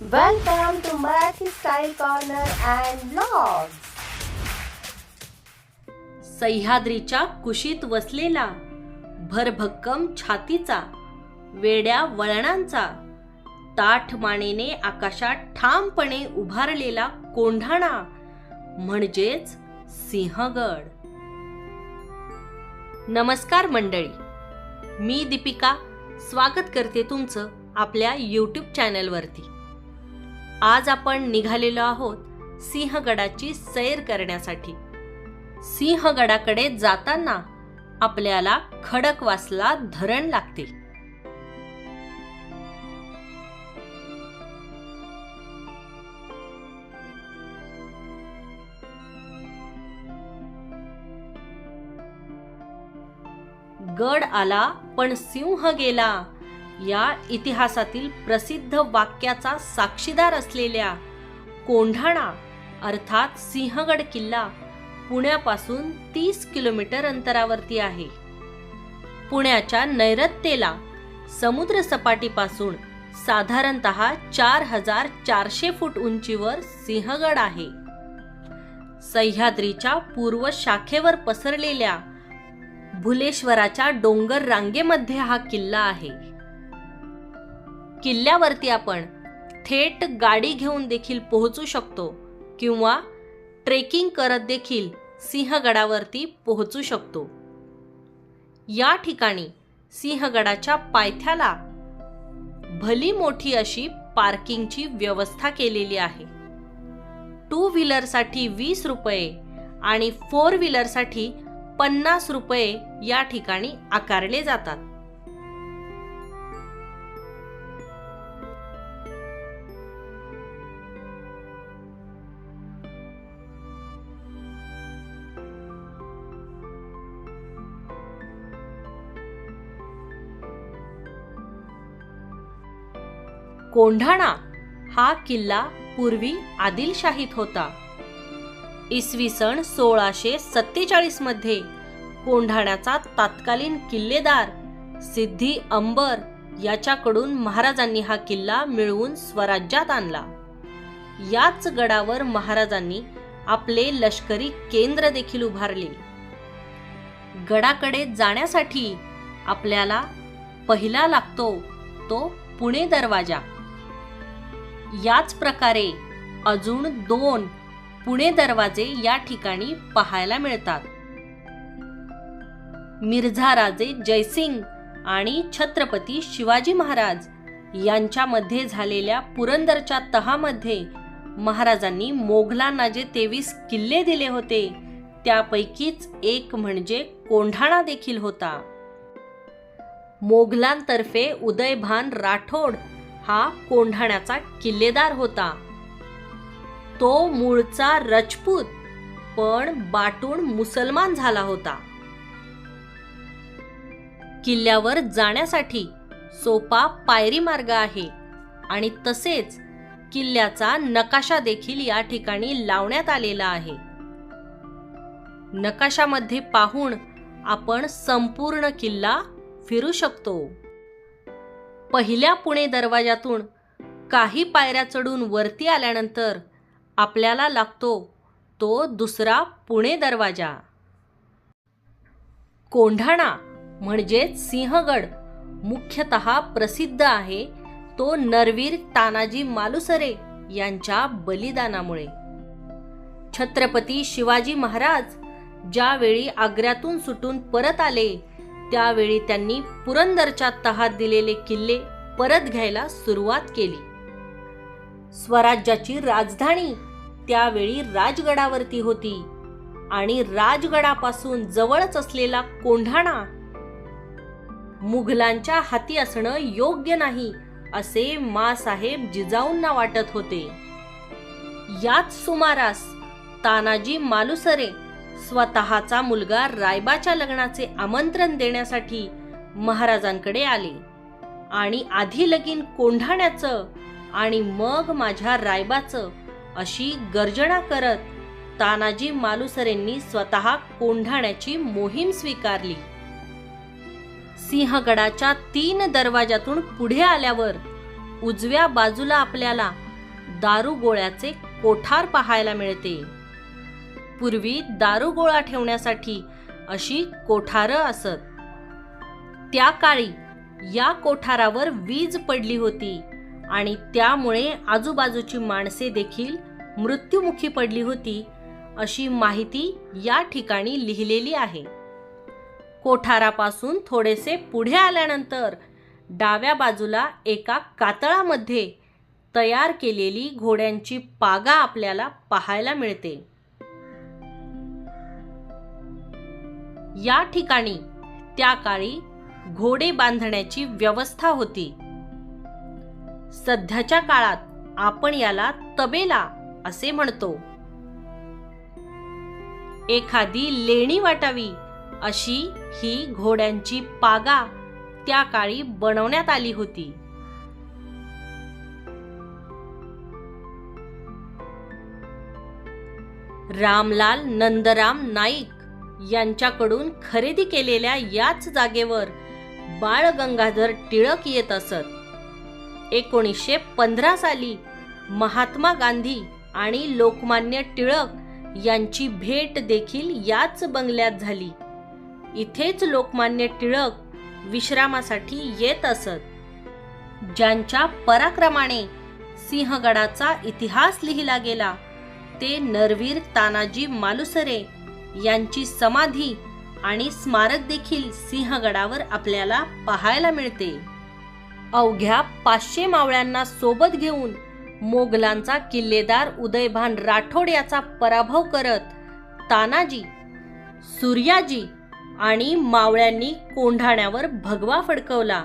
Welcome to Marathi Style Corner and Vlogs. सह्याद्रीच्या कुशीत वसलेला भरभक्कम छातीचा, वेड्या वळणांचा, ताठ मानेने आकाशात ठामपणे उभारलेला कोंढाणा म्हणजेच सिंहगड. नमस्कार मंडळी, मी दीपिका स्वागत करते तुमचं आपल्या YouTube चॅनलवरती. आज आपण निघालेलो आहोत सिंहगडाची सैर करण्यासाठी. सिंहगडाकडे जाताना आपल्याला खडकवासला धरण लागते. गड आला पण सिंह गेला या इतिहासातील प्रसिद्ध वाक्याचा साक्षीदार असलेल्या कोंढाणा अर्थात सिंहगड किल्ला पुण्यापासून 30 किलोमीटर अंतरावरती आहे. पुण्याच्या नैऋत्येला समुद्र सपाटीपासून साधारणतः 4400 फूट उंचीवर सिंहगड आहे. सह्याद्रीच्या पूर्व शाखेवर पसरलेल्या भुलेश्वराच्या डोंगर रांगेमध्ये हा किल्ला आहे. किल्ल्यावरती आपण थेट गाडी घेऊन देखील पोहोचू शकतो किंवा ट्रेकिंग करत देखील सिंहगडावरती पोहोचू शकतो. या ठिकाणी सिंहगडाच्या पायथ्याला भली मोठी अशी पार्किंगची व्यवस्था केलेली आहे. 2 व्हीलरसाठी 20 रुपये आणि 4 व्हीलरसाठी 50 रुपये या ठिकाणी आकारले जातात. कोंढाणा हा किल्ला पूर्वी आदिलशाहीत होता. इसवी सन 1647 मध्ये कोंढाण्याचा तत्कालीन किल्लेदार सिद्धी अंबर याच्याकडून महाराजांनी हा किल्ला मिळवून स्वराज्यात आणला. याच गडावर महाराजांनी आपले लष्करी केंद्र देखील उभारले. गडाकडे जाण्यासाठी आपल्याला पहिला लागतो तो पुणे दरवाजा. याच प्रकारे अजून 2 पुणे दरवाजे या ठिकाणी पाहायला मिळतात. मिर्झा राजे जयसिंग आणि छत्रपती शिवाजी महाराज यांच्यामध्ये झालेल्या पुरंदरच्या तहामध्ये महाराजांनी मोगलांना जे 23 किल्ले दिले होते त्यापैकीच एक म्हणजे कोंढाणा देखील होता. मोगलांतर्फे उदयभान राठोड हा कोंढाण्याचा किल्लेदार होता. तो मूळचा राजपूत पण बाटून मुसलमान झाला होता. किल्ल्यावर जाण्यासाठी सोपा पायरी मार्ग आहे आणि तसेच किल्ल्याचा नकाशा देखील या ठिकाणी लावण्यात आलेला आहे. नकाशामध्ये पाहून आपण संपूर्ण किल्ला फिरू शकतो. पहिल्या पुणे दरवाजातून काही पायऱ्या चढून वरती आल्यानंतर आपल्याला लागतो तो दुसरा पुणे दरवाजा. कोंढाणा म्हणजेच सिंहगड मुख्यतः प्रसिद्ध आहे तो नरवीर तानाजी मालुसरे यांच्या बलिदानामुळे. छत्रपती शिवाजी महाराज ज्यावेळी आग्र्यातून सुटून परत आले त्यावेळी त्यांनी पुरंदरच्या तहात दिलेले किल्ले परत घ्यायला सुरुवात केली. स्वराज्याची राजधानी त्यावेळी राजगडावरती होती आणि राजगडापासून जवळच असलेला कोंढाणा मुघलांच्या हाती असणं योग्य नाही असे माँसाहेब जिजाऊंना वाटत होते. याच सुमारास तानाजी मालुसरे स्वतःचा मुलगा रायबाच्या लग्नाचे आमंत्रण देण्यासाठी महाराजांकडे आले आणि आधी लगीन कोंढाण्याचं आणि मग माझ्या रायबाचं अशी गर्जना करत तानाजी मालुसरेंनी स्वतः कोंढाण्याची मोहीम स्वीकारली. सिंहगडाच्या 3 दरवाजातून पुढे आल्यावर उजव्या बाजूला आपल्याला दारुगोळ्याचे कोठार पाहायला मिळते. पूर्वी दारुगोळा ठेवण्यासाठी अशी कोठारं असत. त्या काळी या कोठारावर वीज पडली होती आणि त्यामुळे आजूबाजूची माणसे देखील मृत्युमुखी पडली होती, अशी माहिती या ठिकाणी लिहिलेली आहे. कोठारापासून थोडेसे पुढे आल्यानंतर डाव्या बाजूला एका कातळामध्ये तयार केलेली घोड्यांची पागा आपल्याला पाहायला मिळते. या ठिकाणी त्या काळी घोडे बांधण्याची व्यवस्था होती. सध्याच्या काळात आपण याला तबेला असे म्हणतो. एखादी लेणी वाटावी अशी ही घोड्यांची पागा त्या काळी बनवण्यात आली होती. रामलाल नंदराम नाईक यांच्याकडून खरेदी केलेल्या याच जागेवर बाळ गंगाधर टिळक येत असत. 1915 साली महात्मा गांधी आणि लोकमान्य टिळक यांची भेट देखील याच बंगल्यात झाली. इथेच लोकमान्य टिळक विश्रामासाठी येत असत. ज्यांच्या पराक्रमाने सिंहगडाचा इतिहास लिहिला गेला ते नरवीर तानाजी मालुसरे यांची समाधी आणि स्मारक देखील सिंहगडावर आपल्याला पाहायला मिळते. अवघ्या 500 मावळ्यांना सोबत घेऊन मोगलांचा किल्लेदार उदयभान राठोड याचा पराभव करत तानाजी, सूर्याजी आणि मावळ्यांनी कोंढाण्यावर भगवा फडकवला.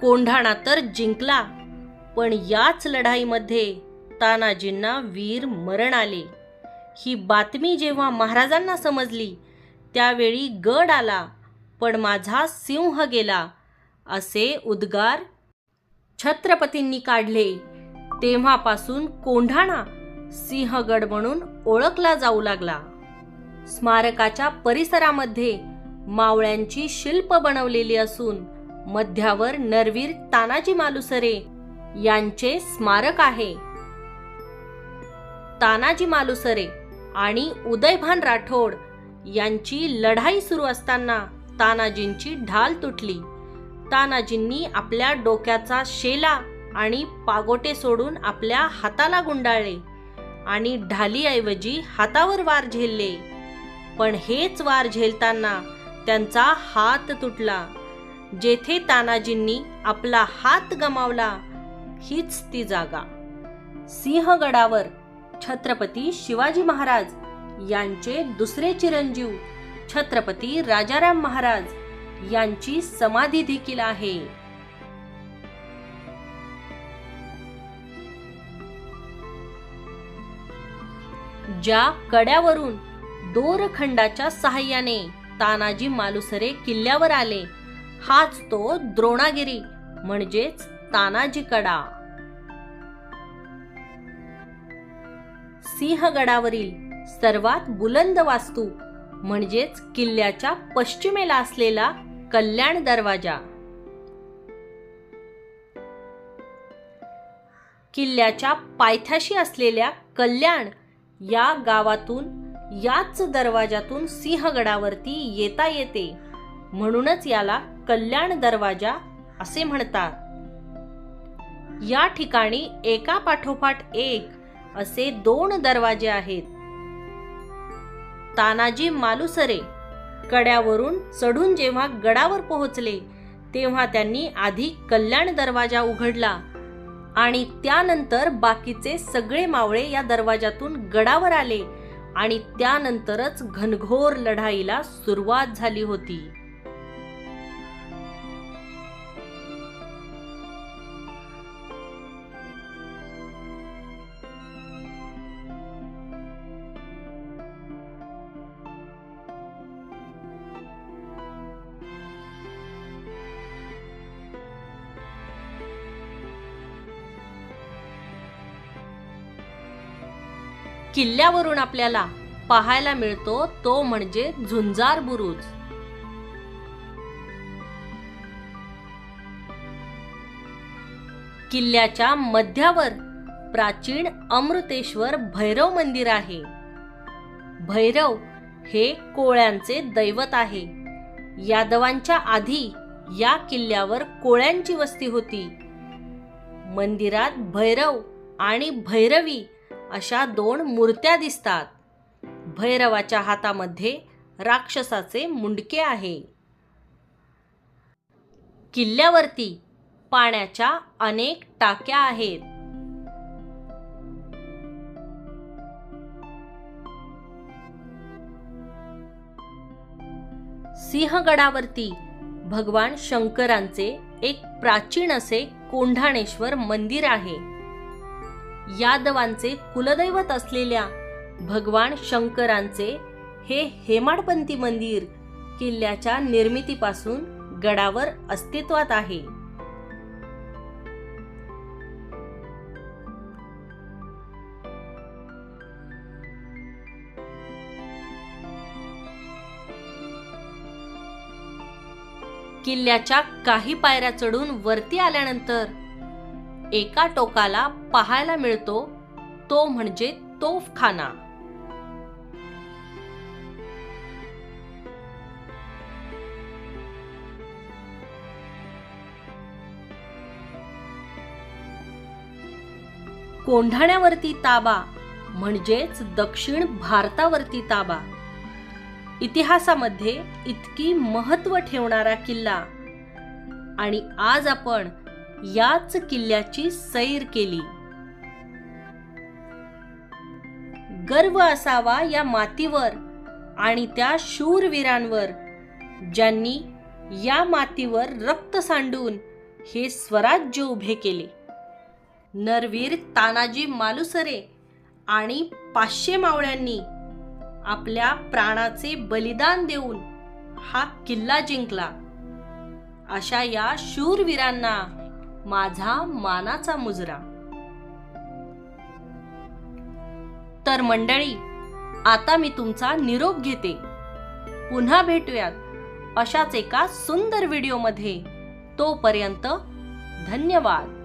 कोंढाणा तर जिंकला, पण याच लढाईमध्ये तानाजींना वीर मरण आले. ही बातमी जेव्हा महाराजांना समजली त्यावेळी गड आला पण माझा सिंह गेला असे उद्गार छत्रपतींनी काढले. तेव्हापासून कोंढाणा सिंहगड म्हणून ओळखला जाऊ लागला. स्मारकाच्या परिसरामध्ये मावळ्यांची शिल्प बनवलेली असून मध्यावर नरवीर तानाजी मालुसरे यांचे स्मारक आहे. तानाजी मालुसरे आणि उदयभान राठोड यांची लढाई सुरू असताना तानाजींची ढाल तुटली. तानाजींनी आपल्या डोक्याचा शेला आणि पागोटे सोडून आपल्या हाताला गुंडाळले आणि ढालीऐवजी हातावर वार झेलले. पण हेच वार झेलताना त्यांचा हात तुटला. जेथे तानाजींनी आपला हात गमावला हीच ती जागा. सिंहगडावर छत्रपती शिवाजी महाराज यांचे दुसरे चिरंजीव छत्रपती राजाराम महाराज यांची समाधी देखील आहे. ज्या कड्यावरून दोरखंडाच्या सहाय्याने तानाजी मालुसरे किल्ल्यावर आले हाच तो द्रोणागिरी म्हणजेच तानाजी कडा. सिंहगडावरील सर्वात बुलंद वास्तू म्हणजेच किल्ल्याच्या पश्चिमेला असलेला कल्याण दरवाजा. किल्ल्याच्या पायथ्याशी असलेल्या कल्याण या गावातून याच दरवाजातून सिंहगडावरती येता येते, म्हणूनच याला कल्याण दरवाजा असे म्हणतात. या ठिकाणी एका पाठोपाठ एक असे 2 दरवाजे आहेत. तानाजी मालुसरे कड्यावरून चढून जेव्हा गडावर पोहोचले तेव्हा त्यांनी आधी कल्याण दरवाजा उघडला आणि त्यानंतर बाकीचे सगळे मावळे या दरवाजातून गडावर आले आणि त्यानंतरच घनघोर लढाईला सुरुवात झाली होती. किल्ल्यावरून आपल्याला पाहायला मिळतो तो म्हणजे झुंजार बुरुज. किल्ल्याच्या मध्यावर प्राचीन अमृतेश्वर भैरव मंदिर आहे. भैरव हे कोळ्यांचे दैवत आहे. यादवांच्या आधी या किल्ल्यावर कोळ्यांची वस्ती होती. मंदिरात भैरव आणि भैरवी अशा 2 मूर्त्या दिसतात. भैरवाच्या हातामध्ये राक्षसाचे मुंडके आहे. किल्ल्यावरती पाण्याच्या अनेक टाक्या आहेत. सिंहगडावरती भगवान शंकरांचे एक प्राचीन असे कोंढाणेश्वर मंदिर आहे. यादवांचे कुलदैवत असलेल्या भगवान शंकरांचे हे हेमाडपंती मंदिर किल्ल्याच्या निर्मितीपासून गडावर अस्तित्वात आहे. किल्ल्याच्या काही पायऱ्या चढून वरती आल्यानंतर एका टोकाला पाहायला मिळतो तो म्हणजे तोफखाना. कोंढाण्यावरती ताबा म्हणजेच दक्षिण भारतावरती ताबा. इतिहासामध्ये इतकी महत्त्व ठेवणारा किल्ला आणि आज आपण याच किल्ल्याची सैर केली. गर्व असावा या मातीवर आणि त्या शूरवीरांवर ज्यांनी या मातीवर रक्त सांडून हे स्वराज्य उभे केले. नरवीर तानाजी मालुसरे आणि 500 मावळ्यांनी आपल्या प्राणाचे बलिदान देऊन हा किल्ला जिंकला. अशा या शूरवीरांना माझा मानाचा मुजरा. तर मंडळी, आता मी तुमचा निरोप घेते. पुन्हा भेटूयात अशाच एका सुंदर व्हिडिओमध्ये. तोपर्यंत धन्यवाद.